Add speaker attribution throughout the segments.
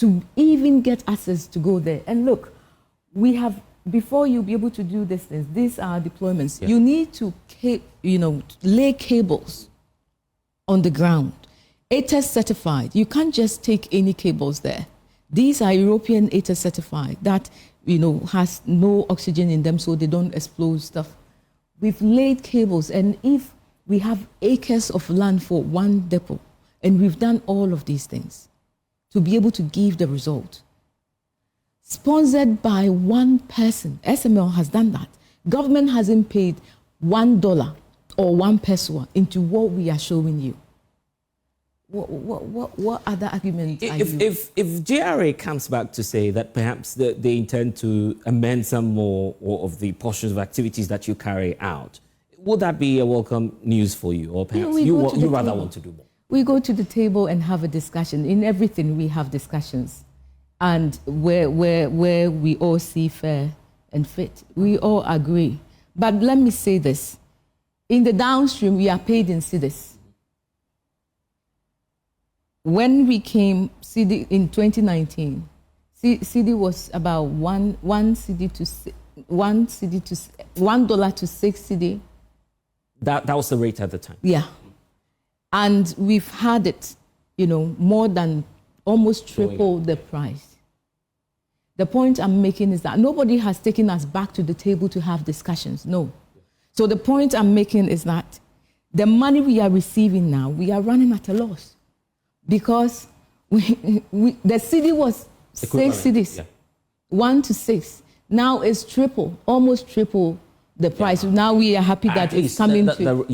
Speaker 1: to even get access to go there. And look, we have, before you'll be able to do these things, these are deployments. Yeah. You need to, lay cables on the ground. ATES certified. You can't just take any cables there. These are European ATES certified that, has no oxygen in them so they don't explode stuff. We've laid cables, and if we have acres of land for one depot, and we've done all of these things to be able to give the result. Sponsored by one person, SML has done that. Government hasn't paid $1 or 1 peso into what we are showing you. What other arguments are you?
Speaker 2: If GRA comes back to say that perhaps they intend to amend some more of the portions of activities that you carry out, would that be a welcome news for you, or perhaps you rather want to do more?
Speaker 1: We go to the table and have a discussion. In everything, we have discussions, and where we all see fair and fit, we all agree. But let me say this: in the downstream, we are paid in cedis. When we came CD in 2019, CD was about $1 to 6 CD.
Speaker 2: That was the rate at the time.
Speaker 1: Yeah, and we've had it, more than almost triple the price. The point I'm making is that nobody has taken us back to the table to have discussions. No. So the point I'm making is that the money we are receiving now, we are running at a loss. Because the CD was 6 CDs, 1 to 6. Now it's triple, almost triple the price. Now we are happy that it's coming to.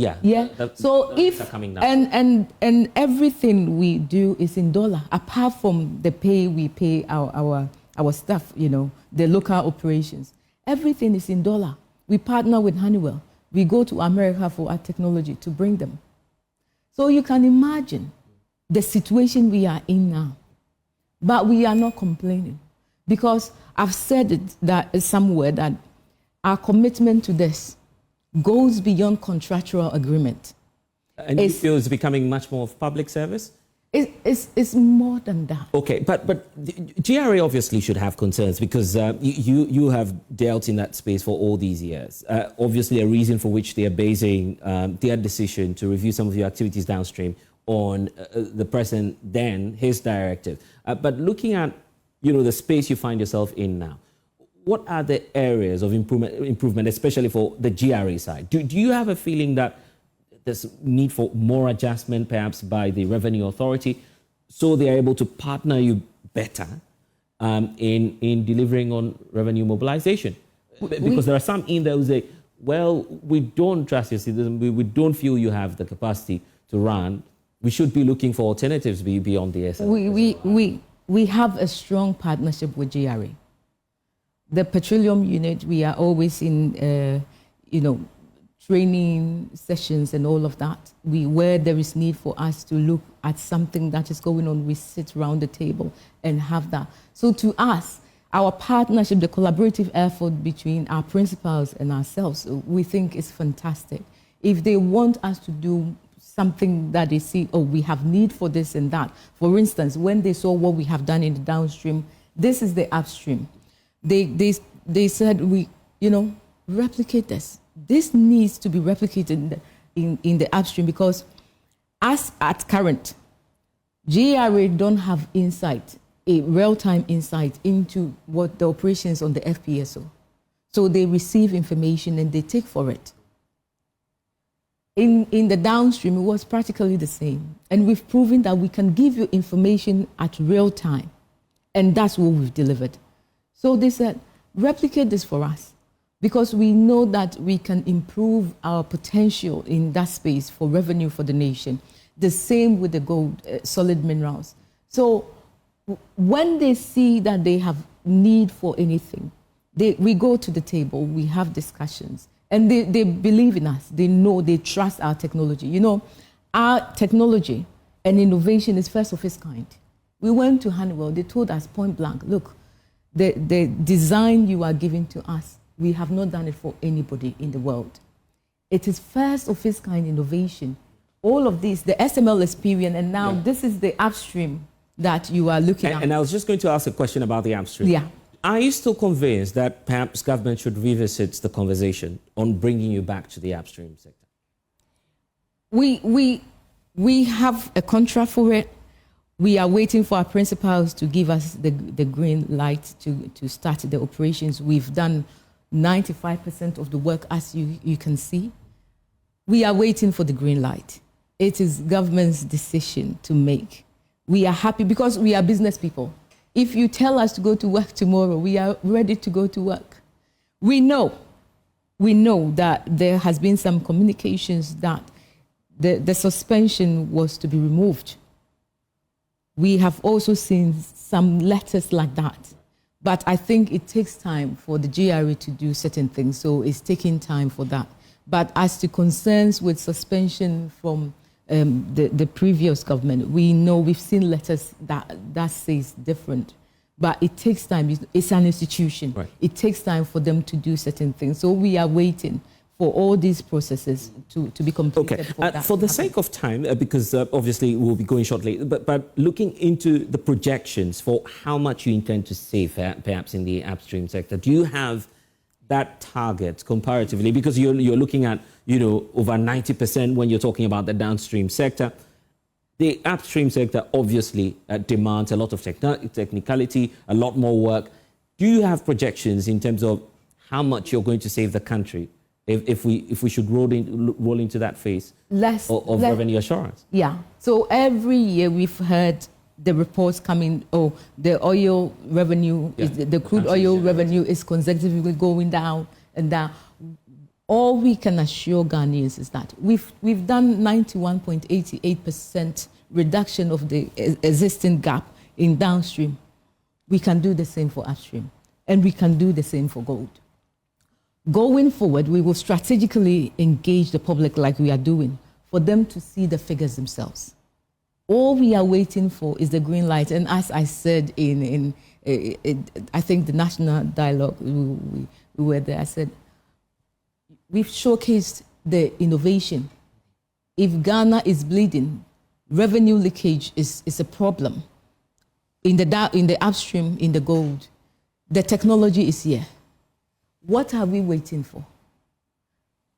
Speaker 1: So if and everything we do is in dollar, apart from the pay we pay our staff, the local operations. Everything is in dollar. We partner with Honeywell. We go to America for our technology to bring them. So you can imagine the situation we are in now. But we are not complaining, because I've said it somewhere that our commitment to this goes beyond contractual agreement.
Speaker 2: And you feel it's becoming much more of public service?
Speaker 1: It's more than that.
Speaker 2: Okay, but GRA obviously should have concerns, because you have dealt in that space for all these years. Obviously a reason for which they are basing their decision to review some of your activities downstream on the president then, his directive. But looking at the space you find yourself in now, what are the areas of improvement, especially for the GRA side? Do you have a feeling that there's need for more adjustment perhaps by the Revenue Authority so they are able to partner you better in delivering on revenue mobilization? Because there are some in there who say, well, we don't trust your citizens, we don't feel you have the capacity to run. We should be looking for alternatives beyond the SML.
Speaker 1: We have a strong partnership with GRA. The petroleum unit, we are always in, training sessions and all of that. Where there is need for us to look at something that is going on, we sit around the table and have that. So to us, our partnership, the collaborative effort between our principals and ourselves, we think is fantastic. If they want us to do something that they see, we have need for this and that. For instance, when they saw what we have done in the downstream, this is the upstream. They said, replicate this. This needs to be replicated in the upstream, because as at current, GRA don't have insight, a real-time insight into what the operations on the FPSO. So they receive information and they take for it. In the downstream, it was practically the same. And we've proven that we can give you information at real time. And that's what we've delivered. So they said, replicate this for us, because we know that we can improve our potential in that space for revenue for the nation. The same with the gold, solid minerals. So when they see that they have need for anything, we go to the table, we have discussions. And they believe in us. They know, they trust our technology. Our technology and innovation is first of its kind. We went to Honeywell, they told us point blank, look, the design you are giving to us, we have not done it for anybody in the world. It is first of its kind innovation. All of this, the SML experience, and now this is the upstream, that you are looking at.
Speaker 2: And I was just going to ask a question about the upstream.
Speaker 1: Yeah.
Speaker 2: Are you still convinced that perhaps government should revisit the conversation on bringing you back to the upstream sector?
Speaker 1: We have a contract for it. We are waiting for our principals to give us the green light to start the operations. We've done 95% of the work, as you can see. We are waiting for the green light. It is government's decision to make. We are happy because we are business people. If you tell us to go to work tomorrow, we are ready to go to work. We know that there has been some communications that the suspension was to be removed. We have also seen some letters like that. But I think it takes time for the GRA to do certain things, so it's taking time for that. But as to concerns with suspension from the previous government, we know we've seen letters that says different. But it takes time. It's an institution.
Speaker 2: Right.
Speaker 1: It takes time for them to do certain things. So we are waiting for all these processes to be completed.
Speaker 2: Okay. For the sake of time, because obviously we'll be going shortly, but looking into the projections for how much you intend to save perhaps in the upstream sector, do you have that target comparatively? Because you're looking at, over 90% when you're talking about the downstream sector. The upstream sector obviously demands a lot of technicality, a lot more work. Do you have projections in terms of how much you're going to save the country if we should roll into that phase of revenue assurance?
Speaker 1: Yeah. So every year we've heard the reports coming, the oil revenue, the crude oil revenue is consecutively going down and down. All we can assure Ghanaians is that we've done 91.88% reduction of the existing gap in downstream. We can do the same for upstream, and we can do the same for gold. Going forward, we will strategically engage the public like we are doing for them to see the figures themselves. All we are waiting for is the green light. And as I said I think the national dialogue, we were there, I said, we've showcased the innovation. If Ghana is bleeding, revenue leakage is a problem. In the upstream, in the gold, the technology is here. What are we waiting for?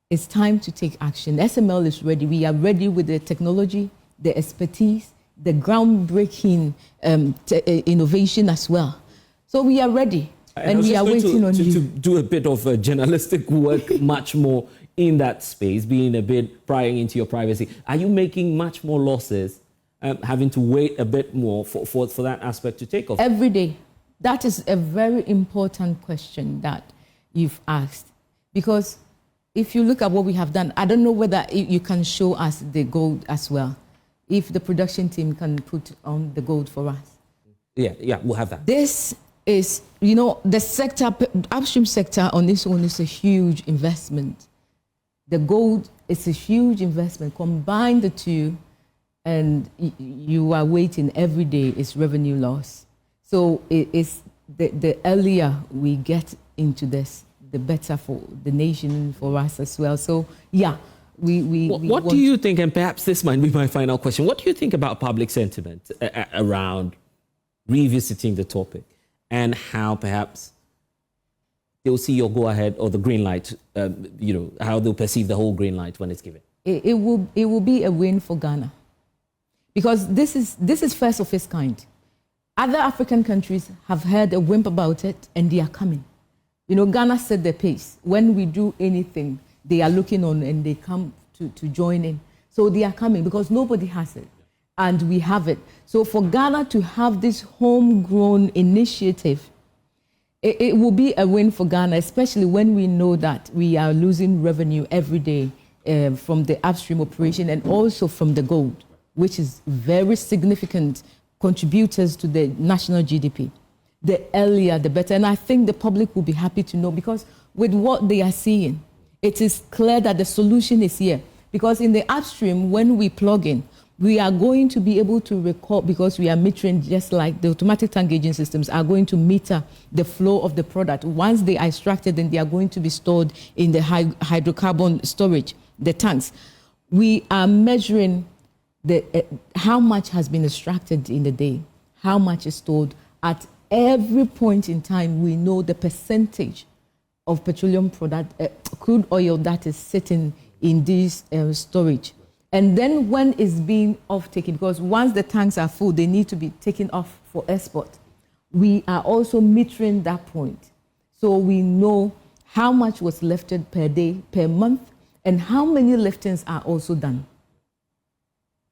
Speaker 1: It's time to take action. SML is ready. We are ready with the technology, the expertise, the groundbreaking innovation as well. So we are ready. And we are waiting on you.
Speaker 2: To do a bit of journalistic work much more in that space, being a bit prying into your privacy. Are you making much more losses, having to wait a bit more for that aspect to take off?
Speaker 1: Every day. That is a very important question that you've asked. Because if you look at what we have done, I don't know whether you can show us the gold as well. If the production team can put on the gold for us.
Speaker 2: Yeah, we'll have that.
Speaker 1: This is, the sector, upstream sector on its own is a huge investment. The gold is a huge investment. Combine the two, and you are waiting every day is revenue loss. So it's the earlier we get into this, the better for the nation, for us as well. So yeah,
Speaker 2: What do you think, and perhaps this might be my final question, what do you think about public sentiment around revisiting the topic? And how perhaps they'll see your go-ahead or the green light, how they'll perceive the whole green light when it's given?
Speaker 1: It will be a win for Ghana. Because this is first of its kind. Other African countries have heard a whimp about it, and they are coming. Ghana set the pace. When we do anything, they are looking on and they come to join in. So they are coming because nobody has it. And we have it. So for Ghana to have this homegrown initiative, it will be a win for Ghana, especially when we know that we are losing revenue every day from the upstream operation and also from the gold, which is very significant contributors to the national GDP. The earlier, the better. And I think the public will be happy to know, because with what they are seeing, it is clear that the solution is here. Because in the upstream, when we plug in, we are going to be able to record, because we are metering, just like the automatic tank gauging systems are going to meter the flow of the product. Once they are extracted, then they are going to be stored in the hydrocarbon storage, the tanks. We are measuring how much has been extracted in the day, how much is stored. At every point in time, we know the percentage of petroleum product, crude oil that is sitting in this storage. And then when it's being off-taken, because once the tanks are full, they need to be taken off for export. We are also metering that point. So we know how much was lifted per day, per month, and how many liftings are also done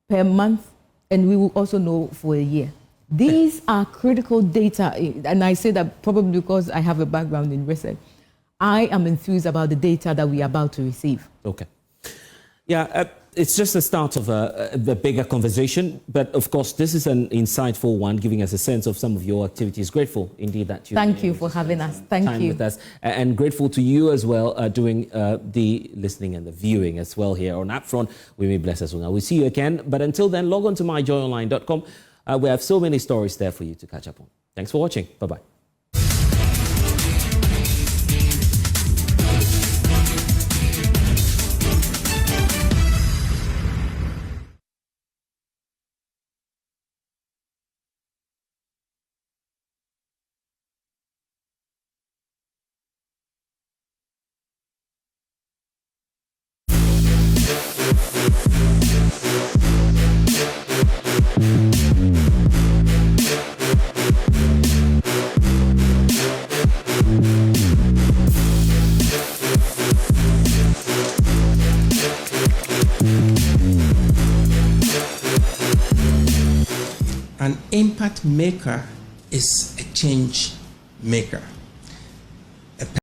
Speaker 1: per month, and we will also know for a year. These are critical data, and I say that probably because I have a background in research. I am enthused about the data that we are about to receive.
Speaker 2: Okay. Yeah, it's just the start of the bigger conversation, but of course this is an insightful one, giving us a sense of some of your activities. Grateful indeed that you.
Speaker 1: Thank you for having us. Thank you.
Speaker 2: With us, and grateful to you as well, doing the listening and the viewing as well here on Upfront. We may bless us. We'll see you again, but until then, log on to myjoyonline.com. We have so many stories there for you to catch up on. Thanks for watching. Bye bye.
Speaker 3: An impact maker is a change maker.